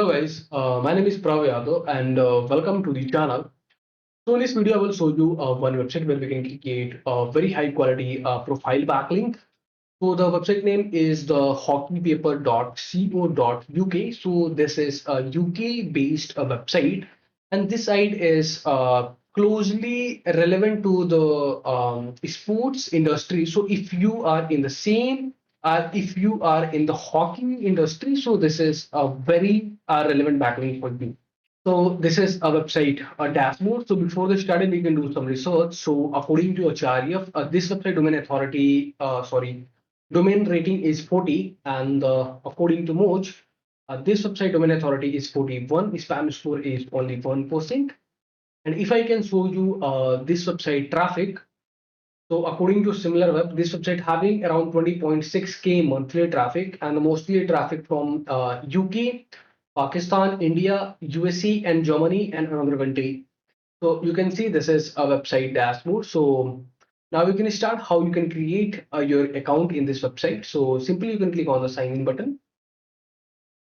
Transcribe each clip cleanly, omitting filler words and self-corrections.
Hello guys, my name is Prav Yadav and welcome to the channel. So in this video, I will show you one website where we can create a very high quality profile backlink. So the website name is the hockeypaper.co.uk. So this is a UK based website, and this site is closely relevant to the sports industry. So if you are in the same if you are in the hockey industry, so this is a very relevant backlink for you. So this is a website, a dashboard. So before this started, we can do some research. So according to Acharya, this website domain rating is 40, and according to Moj, this website domain authority is 41. Spam score is only 1%. And if I can show you this website traffic, so according to similar web, this website having around 20.6K monthly traffic, and mostly traffic from UK, Pakistan, India, USA, and Germany, and another country. So you can see this is a website dashboard. So now you can start how you can create your account in this website. So simply you can click on the sign in button,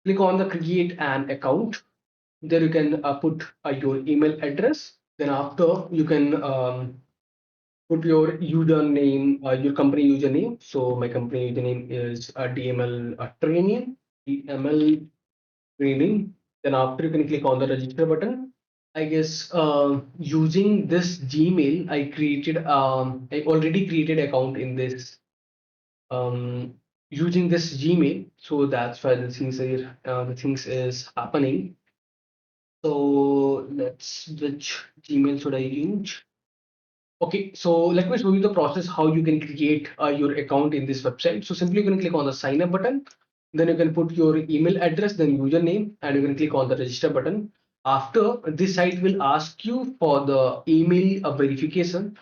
click on the create an account. There you can put your email address. Then after you can put your username, your company username. So my company username is DML training, DML training. Then after you can click on the register button. I guess using this Gmail, I already created account in this um, using this Gmail. So that's why the things is happening. So let's which Gmail should I use? Okay, so let me show you the process how you can create your account in this website. So simply you can click on the sign up button, then you can put your email address, then username, and you can click on the register button. After this site will ask you for the email verification.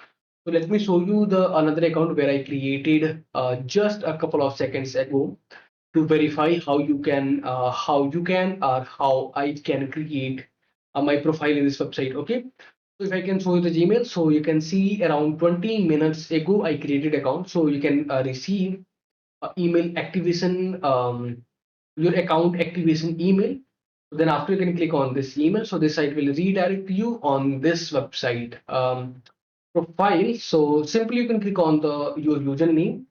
So let me show you the another account where I created just a couple of seconds ago to verify how you can or how I can create my profile in this website. Okay. So if I can show you the Gmail, so you can see around 20 minutes ago I created account. So you can receive email activation, your account activation email. Then after you can click on this email. So this site will redirect you on this website profile. So simply you can click on the your username.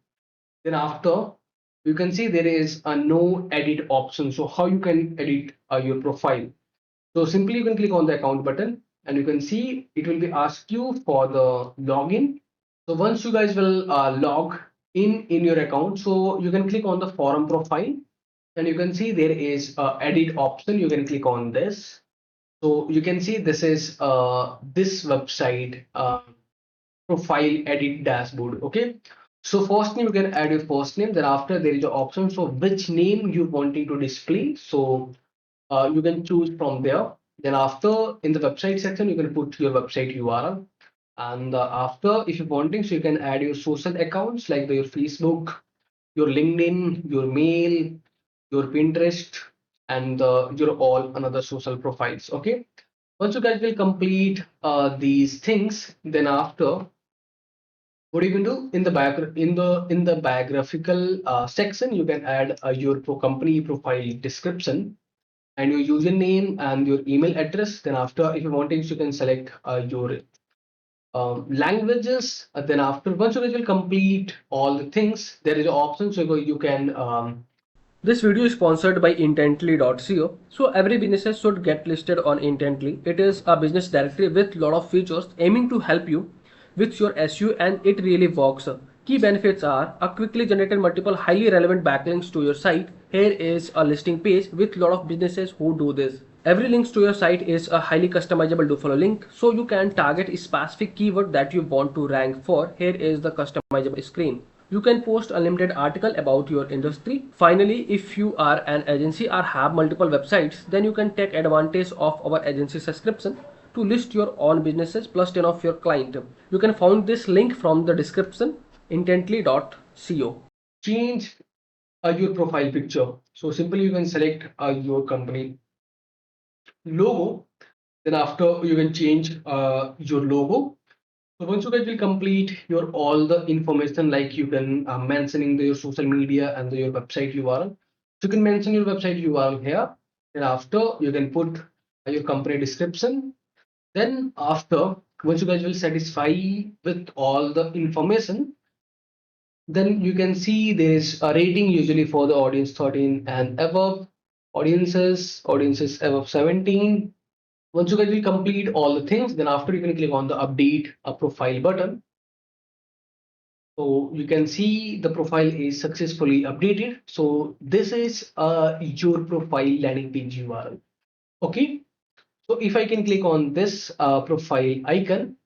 Then after you can see there is a no edit option. So how you can edit your profile? So simply you can click on the account button and you can see it will be ask you for the login. So once you guys will log in your account, so you can click on the forum profile and you can see there is a edit option. You can click on this. So you can see this is this website profile edit dashboard. Okay. So first name you can add your first name. Then after there is an option. So which name you wanting to display. So you can choose from there. Then after in the website section, you can put your website URL. And after, if you're wanting, so you can add your social accounts like your Facebook, your LinkedIn, your mail, your Pinterest, and your all another social profiles. Okay. Once you guys will complete these things, then after what you can do in the back in the biographical section, you can add your company profile description and your username and your email address. Then after, if you want to, you can select your languages. Then after, once you guys will complete all the things, there is an option so you can. This video is sponsored by Intently.co. So every business should get listed on Intently. It is a business directory with lot of features aiming to help you with your SEO, and it really works. Key benefits are a quickly generated multiple highly relevant backlinks to your site. Here is a listing page with lot of businesses who do this. Every link to your site is a highly customizable do follow link, so you can target a specific keyword that you want to rank for. Here is the customizable screen. You can post unlimited article about your industry. Finally, if you are an agency or have multiple websites, then you can take advantage of our agency subscription to list your own businesses plus 10 of your client. You can find this link from the description, intently.co. Change your profile picture. So simply you can select your company logo. Then after you can change your logo. So once you guys will complete your all the information, like you can mentioning your social media and your website URL. So you can mention your website URL here. Then after you can put your company description. Then after, once you guys will satisfy with all the information, then you can see there is a rating usually for the audience 13 and above, audiences above 17. Once you guys will complete all the things, then after you can click on the update a profile button. So you can see the profile is successfully updated. So this is your profile landing page URL. Okay. So if I can click on this profile icon,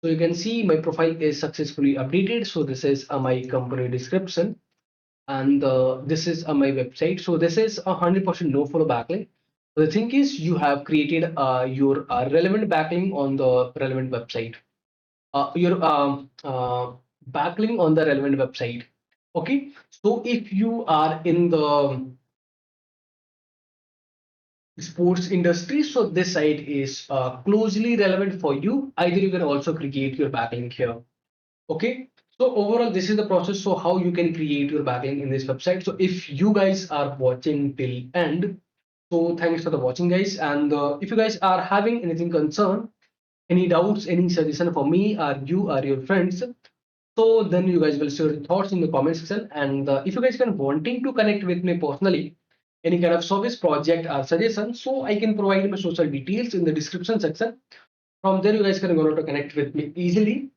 so you can see my profile is successfully updated. So this is my company description, and this is my website. So this is 100% no follow backlink. So the thing is, you have created your relevant backlink on the relevant website. Your backlink on the relevant website. Okay. So if you are in the sports industry, so this site is closely relevant for you. Either you can also create your backlink here. Okay. So overall, this is the process. So how you can create your backlink in this website. So if you guys are watching till end, so thanks for the watching, guys. And if you guys are having anything concern, any doubts, any suggestion for me, or you or your friends, so then you guys will share your thoughts in the comment section. And if you guys can wanting to connect with me personally, any kind of service project or suggestion, so I can provide my social details in the description section. From there, you guys can go to connect with me easily.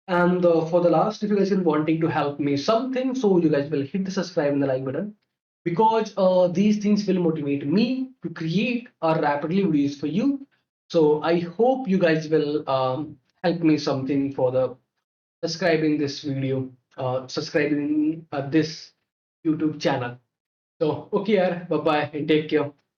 And for the last, if you guys are wanting to help me something, so you guys will hit the subscribe and the like button, because these things will motivate me to create rapidly videos for you. So I hope you guys will help me something for the subscribing this video, subscribing this YouTube channel. So okay, bye bye and take care.